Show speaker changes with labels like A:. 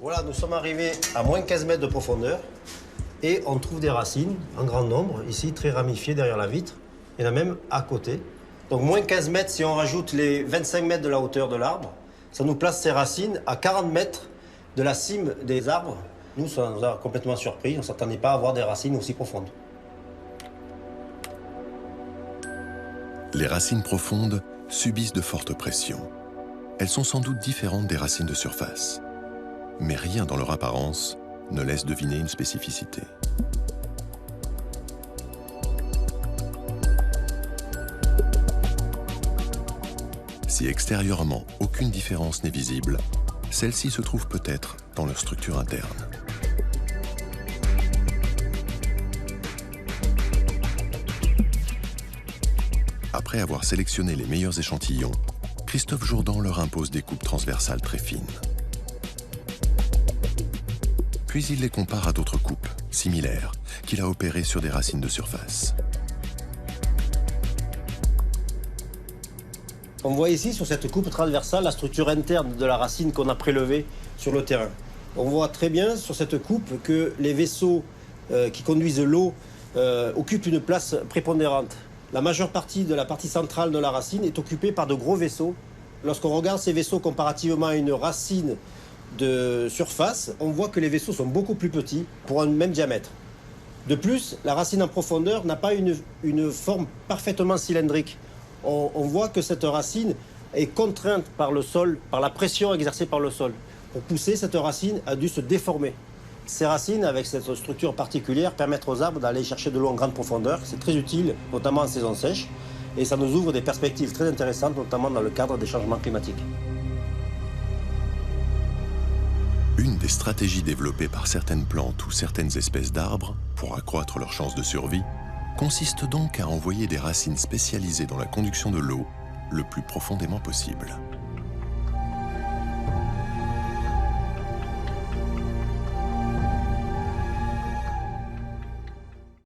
A: Voilà, nous sommes arrivés à moins 15 mètres de profondeur et on trouve des racines en grand nombre, ici très ramifiées derrière la vitre. Il y en a même à côté. Donc moins 15 mètres, si on rajoute les 25 mètres de la hauteur de l'arbre, ça nous place ces racines à 40 mètres de la cime des arbres. Nous, ça nous a complètement surpris, on ne s'attendait pas à avoir des racines aussi profondes.
B: Les racines profondes subissent de fortes pressions. Elles sont sans doute différentes des racines de surface. Mais rien dans leur apparence ne laisse deviner une spécificité. Si extérieurement aucune différence n'est visible, celle-ci se trouve peut-être dans leur structure interne. Après avoir sélectionné les meilleurs échantillons, Christophe Jourdan leur impose des coupes transversales très fines. Puis il les compare à d'autres coupes, similaires, qu'il a opérées sur des racines de surface.
A: On voit ici, sur cette coupe transversale, la structure interne de la racine qu'on a prélevée sur le terrain. On voit très bien sur cette coupe que les vaisseaux qui conduisent l'eau occupent une place prépondérante. La majeure partie de la partie centrale de la racine est occupée par de gros vaisseaux. Lorsqu'on regarde ces vaisseaux comparativement à une racine de surface, on voit que les vaisseaux sont beaucoup plus petits pour un même diamètre. De plus, la racine en profondeur n'a pas une forme parfaitement cylindrique. On voit que cette racine est contrainte par le sol, par la pression exercée par le sol. Pour pousser, cette racine a dû se déformer. Ces racines, avec cette structure particulière, permettent aux arbres d'aller chercher de l'eau en grande profondeur. C'est très utile, notamment en saison sèche, et ça nous ouvre des perspectives très intéressantes, notamment dans le cadre des changements climatiques.
B: Une des stratégies développées par certaines plantes ou certaines espèces d'arbres pour accroître leurs chances de survie consiste donc à envoyer des racines spécialisées dans la conduction de l'eau le plus profondément possible.